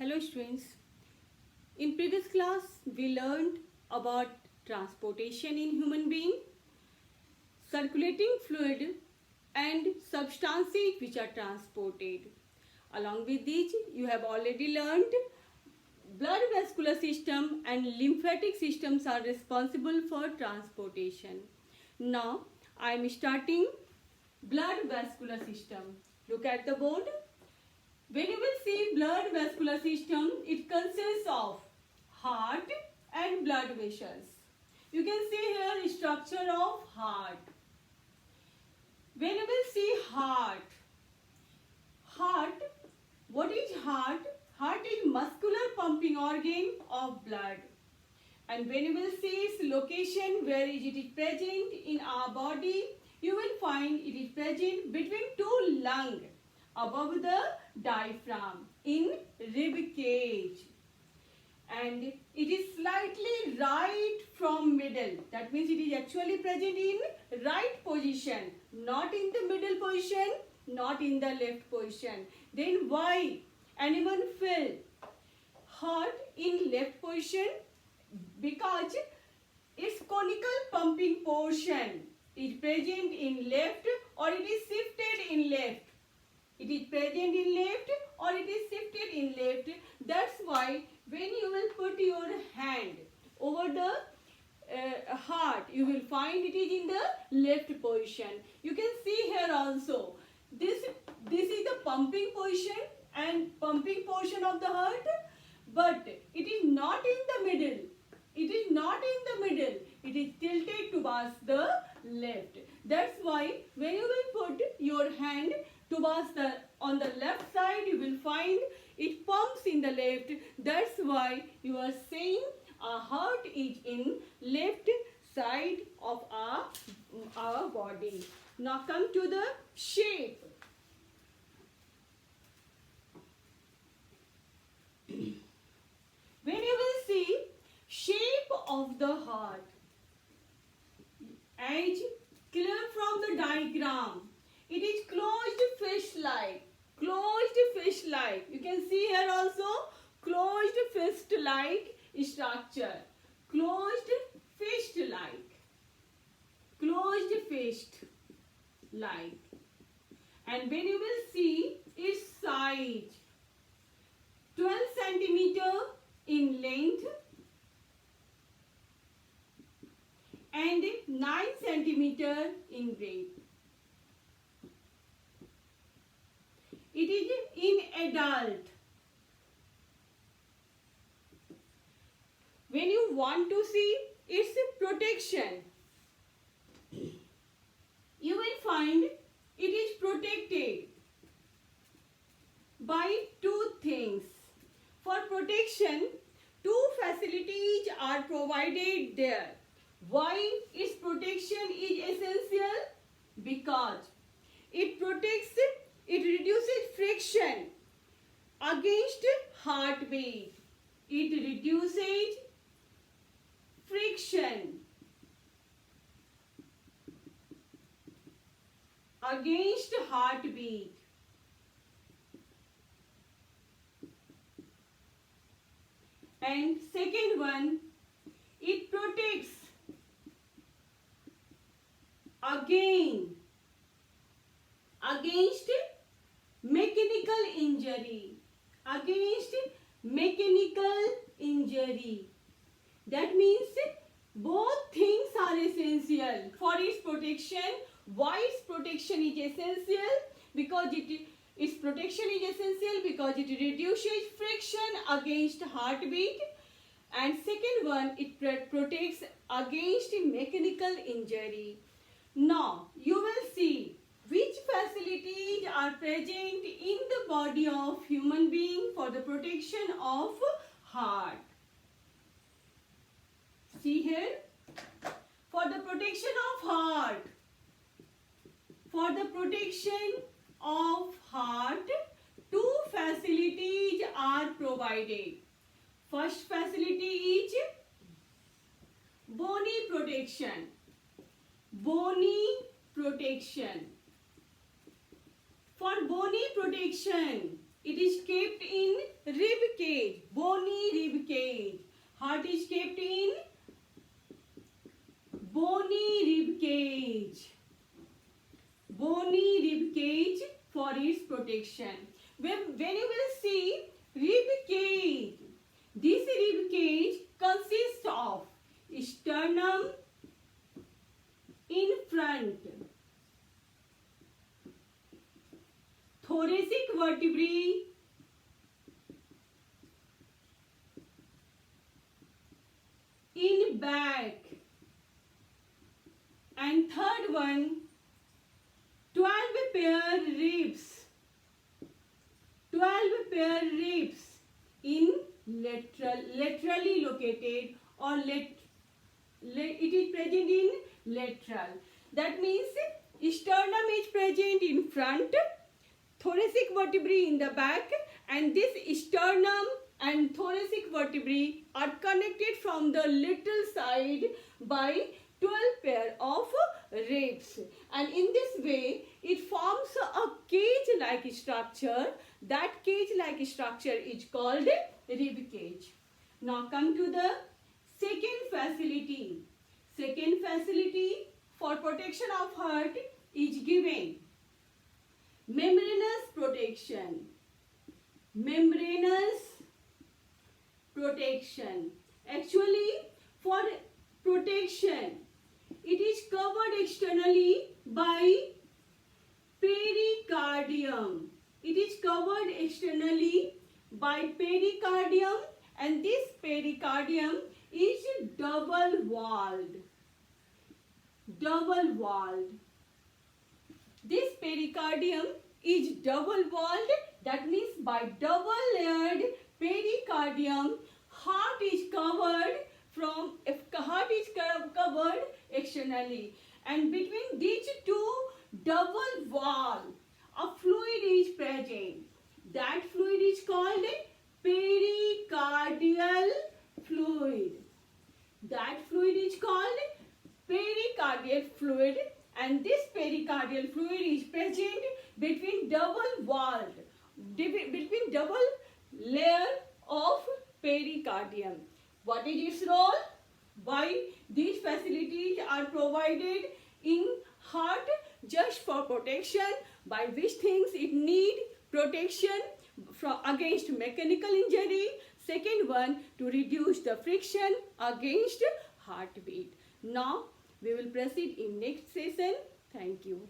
Hello students. In previous class we learned about transportation in human being, circulating fluid and substances which are transported. Along with these you have already learned blood vascular system and lymphatic systems are responsible for transportation. Now I am starting blood vascular system. Look at the board. When you will see blood vascular system, it consists of heart and blood vessels. You can see here structure of heart. When you will see heart, what is heart? Heart is muscular pumping organ of blood. And when you will see its location where it is present in our body, you will find it is present between two lungs above the diaphragm in rib cage, and it is slightly right from middle. That means it is actually present in right position, not in the middle position, not in the left position. Then why anyone feel heart in left position? Because its conical pumping portion is present in left, or it is shifted in left. It is present in left or it is shifted in left. That's why when you will put your hand over the heart, you will find it is in the left position. You can see here also. This is the pumping position and pumping portion of the heart, but it is not in the middle. It is not in the middle. It is tilted towards the left. That's why when you will put your hand towards on the left side, you will find it pumps in the left. That's why you are saying our heart is in left side of our body. Now come to the shape. When you will see shape of the heart, as clear from the diagram, it is closed fish-like. Closed fish-like. You can see here also closed fist-like structure. Closed fist-like. Closed fist-like. And when you will see its size, 12 centimeter in length and 9 centimeter in breadth. It is in adult. When you want to see its protection, you will find it is protected by two things. For protection, two facilities are provided there. Why its protection is essential? Because it protects, it reduces friction against heartbeat. It reduces friction against heartbeat. And second one, it protects against mechanical injury. Against mechanical injury. That means both things are essential for its protection. Why its protection is essential? Because its protection is essential because it reduces friction against heartbeat. And second one, it protects against mechanical injury. Now, you will see which facilities are present in the body of human being for the protection of heart. See here, for the protection of heart, two facilities are provided. First facility is bony protection. Bony protection. For bony protection, it is kept in rib cage. heart is kept in bony rib cage. Bony rib cage for its protection. When you will see rib cage, this rib cage consists of sternum in front, thoracic vertebrae in back, and third one, 12 pair ribs. 12 pair ribs in laterally located, or it is present in lateral. That means sternum is present in front, thoracic vertebrae in the back, and this sternum and thoracic vertebrae are connected from the lateral side by 12 pair of ribs, and in this way it forms a cage-like structure. That cage-like structure is called rib cage. Now come to the second facility. Second facility for protection of heart is given membranous protection. Membranous protection. Actually, for protection, it is covered externally by pericardium. It is covered externally by pericardium, and this pericardium is double walled. Double walled. This pericardium is double walled. That means by double layered pericardium, heart is covered covered externally, and between these two double wall, a fluid is present. That fluid is called pericardial fluid. That fluid is called pericardial fluid, and this pericardial fluid is present between double layer of pericardium. What is its role? Why these facilities are provided in heart? Just for protection, by which things it need protection against mechanical injury. Second one, to reduce the friction against heartbeat. Now we will proceed in next session. Thank you.